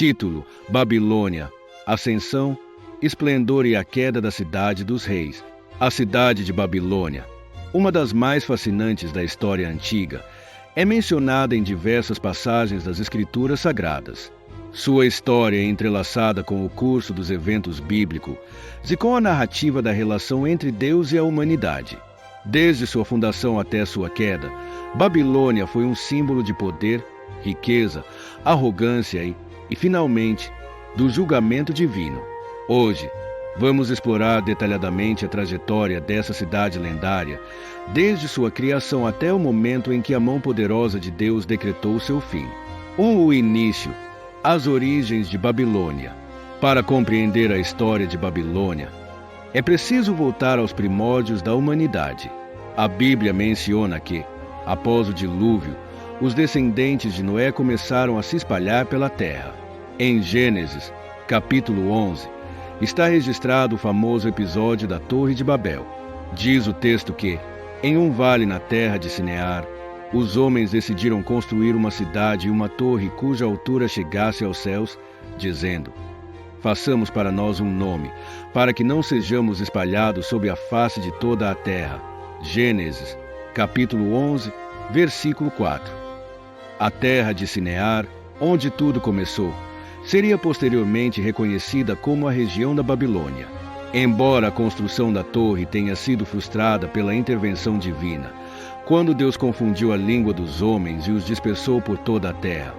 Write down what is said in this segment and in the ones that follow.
Título: Babilônia, Ascensão, Esplendor e a Queda da Cidade dos Reis. A cidade de Babilônia, uma das mais fascinantes da história antiga, é mencionada em diversas passagens das Escrituras Sagradas. Sua história é entrelaçada com o curso dos eventos bíblicos e com a narrativa da relação entre Deus e a humanidade. Desde sua fundação até sua queda, Babilônia foi um símbolo de poder, riqueza, arrogância e finalmente, do julgamento divino. Hoje, vamos explorar detalhadamente a trajetória dessa cidade lendária, desde sua criação até o momento em que a mão poderosa de Deus decretou seu fim. O início, as origens de Babilônia. Para compreender a história de Babilônia, é preciso voltar aos primórdios da humanidade. A Bíblia menciona que, após o dilúvio, os descendentes de Noé começaram a se espalhar pela terra. Em Gênesis, capítulo 11, está registrado o famoso episódio da Torre de Babel. Diz o texto que, em um vale na terra de Sinear, os homens decidiram construir uma cidade e uma torre cuja altura chegasse aos céus, dizendo: façamos para nós um nome, para que não sejamos espalhados sobre a face de toda a terra. Gênesis, capítulo 11, versículo 4. A terra de Sinear, onde tudo começou, seria posteriormente reconhecida como a região da Babilônia. Embora a construção da torre tenha sido frustrada pela intervenção divina, quando Deus confundiu a língua dos homens e os dispersou por toda a terra,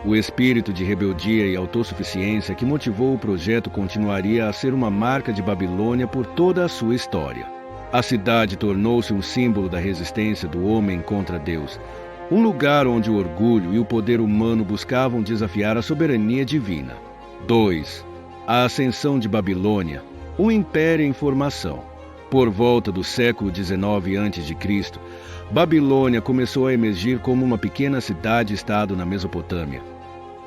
o espírito de rebeldia e autossuficiência que motivou o projeto continuaria a ser uma marca de Babilônia por toda a sua história. A cidade tornou-se um símbolo da resistência do homem contra Deus, um lugar onde o orgulho e o poder humano buscavam desafiar a soberania divina. 2. A ascensão de Babilônia, um império em formação. Por volta do século XIX a.C., Babilônia começou a emergir como uma pequena cidade-estado na Mesopotâmia,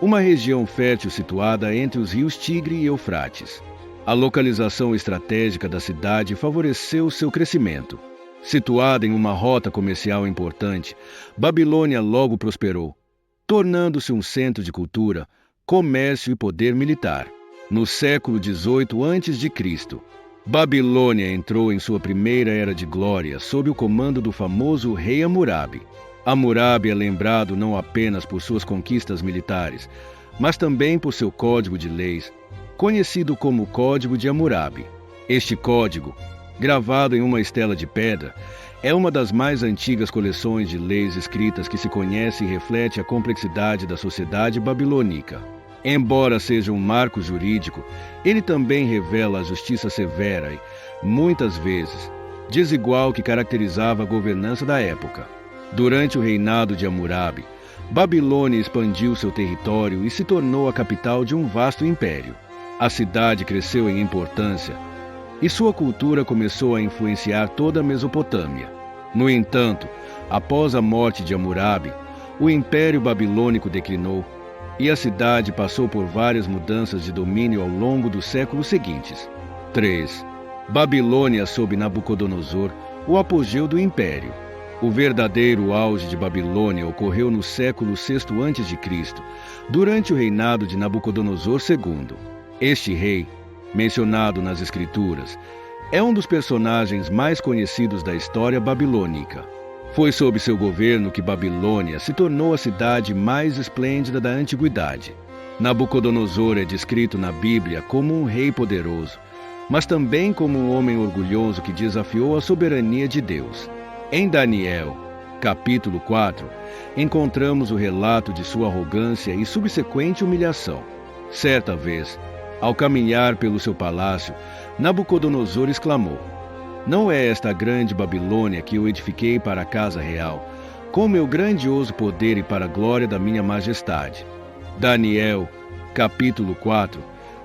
uma região fértil situada entre os rios Tigre e Eufrates. A localização estratégica da cidade favoreceu seu crescimento. Situada em uma rota comercial importante, Babilônia logo prosperou, tornando-se um centro de cultura, comércio e poder militar. No século XVIII a.C., Babilônia entrou em sua primeira era de glória sob o comando do famoso rei Hammurabi. Hammurabi é lembrado não apenas por suas conquistas militares, mas também por seu código de leis, conhecido como Código de Hammurabi. Este código, gravado em uma estela de pedra, é uma das mais antigas coleções de leis escritas que se conhece e reflete a complexidade da sociedade babilônica. Embora seja um marco jurídico, ele também revela a justiça severa e, muitas vezes, desigual que caracterizava a governança da época. Durante o reinado de Hammurabi, Babilônia expandiu seu território e se tornou a capital de um vasto império. A cidade cresceu em importância e sua cultura começou a influenciar toda a Mesopotâmia. No entanto, após a morte de Hammurabi, o Império Babilônico declinou e a cidade passou por várias mudanças de domínio ao longo dos séculos seguintes. 3. Babilônia sob Nabucodonosor, o apogeu do Império. O verdadeiro auge de Babilônia ocorreu no século VI a.C., durante o reinado de Nabucodonosor II. Este rei, mencionado nas Escrituras, é um dos personagens mais conhecidos da história babilônica. Foi sob seu governo que Babilônia se tornou a cidade mais esplêndida da antiguidade. Nabucodonosor é descrito na Bíblia como um rei poderoso, mas também como um homem orgulhoso que desafiou a soberania de Deus. Em Daniel, capítulo 4, encontramos o relato de sua arrogância e subsequente humilhação. Certa vez, ao caminhar pelo seu palácio, Nabucodonosor exclamou: não é esta a grande Babilônia que eu edifiquei para a casa real, com meu grandioso poder e para a glória da minha majestade. Daniel, capítulo 4,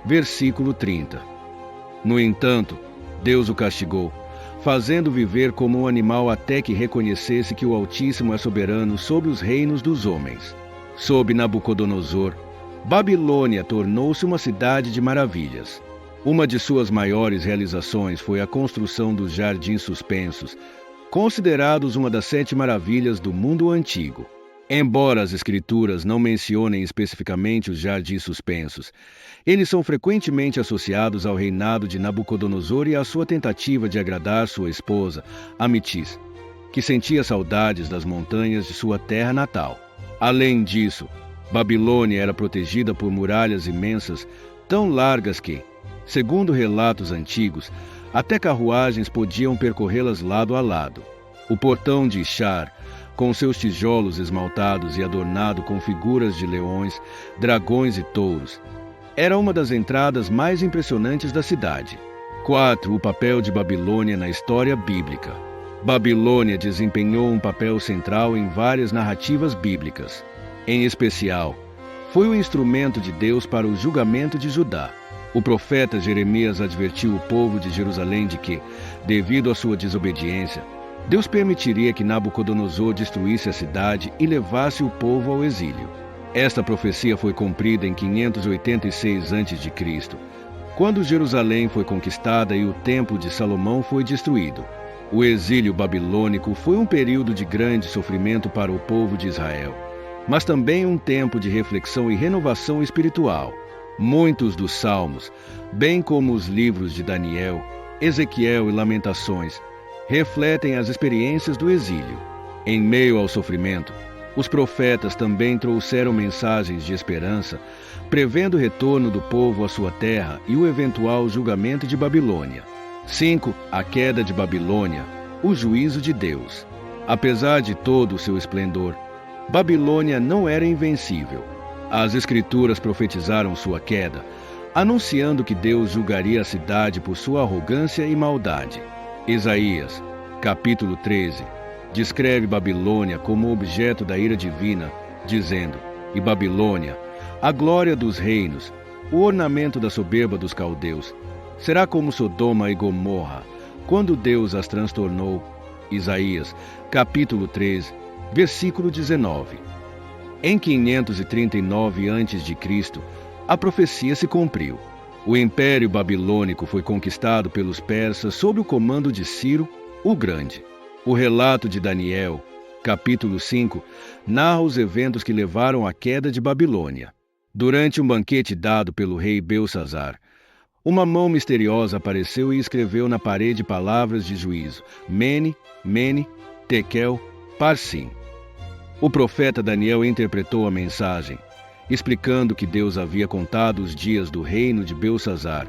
versículo 30. No entanto, Deus o castigou, fazendo viver como um animal até que reconhecesse que o Altíssimo é soberano sobre os reinos dos homens. Sob Nabucodonosor, Babilônia tornou-se uma cidade de maravilhas. Uma de suas maiores realizações foi a construção dos Jardins Suspensos, considerados uma das 7 maravilhas do mundo antigo. Embora as Escrituras não mencionem especificamente os jardins suspensos, eles são frequentemente associados ao reinado de Nabucodonosor e à sua tentativa de agradar sua esposa, Amitis, que sentia saudades das montanhas de sua terra natal. Além disso, Babilônia era protegida por muralhas imensas, tão largas que, segundo relatos antigos, até carruagens podiam percorrê-las lado a lado. O portão de Ishar, com seus tijolos esmaltados e adornado com figuras de leões, dragões e touros, era uma das entradas mais impressionantes da cidade. 4. O papel de Babilônia na história bíblica. Babilônia desempenhou um papel central em várias narrativas bíblicas. Em especial, foi o instrumento de Deus para o julgamento de Judá. O profeta Jeremias advertiu o povo de Jerusalém de que, devido à sua desobediência, Deus permitiria que Nabucodonosor destruísse a cidade e levasse o povo ao exílio. Esta profecia foi cumprida em 586 a.C., quando Jerusalém foi conquistada e o Templo de Salomão foi destruído. O exílio babilônico foi um período de grande sofrimento para o povo de Israel, mas também um tempo de reflexão e renovação espiritual. Muitos dos salmos, bem como os livros de Daniel, Ezequiel e Lamentações, refletem as experiências do exílio. Em meio ao sofrimento, os profetas também trouxeram mensagens de esperança, prevendo o retorno do povo à sua terra e o eventual julgamento de Babilônia. 5. A queda de Babilônia, o juízo de Deus. Apesar de todo o seu esplendor, Babilônia não era invencível. As Escrituras profetizaram sua queda, anunciando que Deus julgaria a cidade por sua arrogância e maldade. Isaías, capítulo 13, descreve Babilônia como objeto da ira divina, dizendo: "E Babilônia, a glória dos reinos, o ornamento da soberba dos caldeus, será como Sodoma e Gomorra, quando Deus as transtornou." Isaías, capítulo 13, versículo 19. Em 539 a.C., a profecia se cumpriu. O Império Babilônico foi conquistado pelos persas sob o comando de Ciro, o Grande. O relato de Daniel, capítulo 5, narra os eventos que levaram à queda de Babilônia. Durante um banquete dado pelo rei Belsazar, uma mão misteriosa apareceu e escreveu na parede palavras de juízo: Mene, Mene, Tekel, Parsim. O profeta Daniel interpretou a mensagem, explicando que Deus havia contado os dias do reino de Belsazar,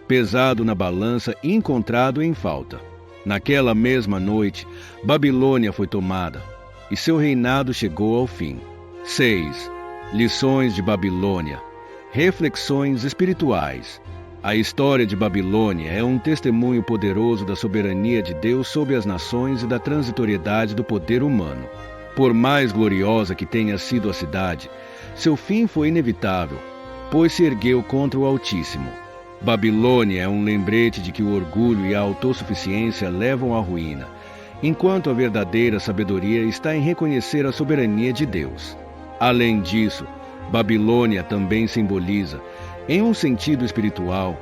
pesado na balança e encontrado em falta. Naquela mesma noite, Babilônia foi tomada, e seu reinado chegou ao fim. 6. Lições de Babilônia. Reflexões espirituais. A história de Babilônia é um testemunho poderoso da soberania de Deus sobre as nações e da transitoriedade do poder humano. Por mais gloriosa que tenha sido a cidade, seu fim foi inevitável, pois se ergueu contra o Altíssimo. Babilônia é um lembrete de que o orgulho e a autossuficiência levam à ruína, enquanto a verdadeira sabedoria está em reconhecer a soberania de Deus. Além disso, Babilônia também simboliza, em um sentido espiritual,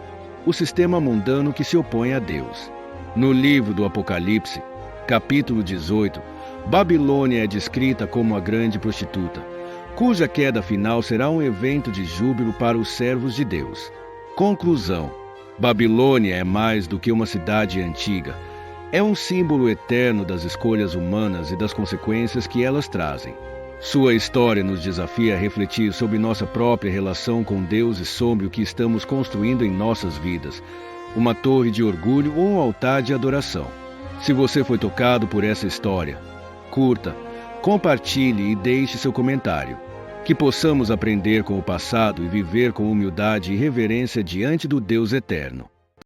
o sistema mundano que se opõe a Deus. No livro do Apocalipse, capítulo 18, Babilônia é descrita como a grande prostituta, cuja queda final será um evento de júbilo para os servos de Deus. Conclusão: Babilônia é mais do que uma cidade antiga. É um símbolo eterno das escolhas humanas e das consequências que elas trazem. Sua história nos desafia a refletir sobre nossa própria relação com Deus e sobre o que estamos construindo em nossas vidas, uma torre de orgulho ou um altar de adoração. Se você foi tocado por essa história, curta, compartilhe e deixe seu comentário. Que possamos aprender com o passado e viver com humildade e reverência diante do Deus eterno.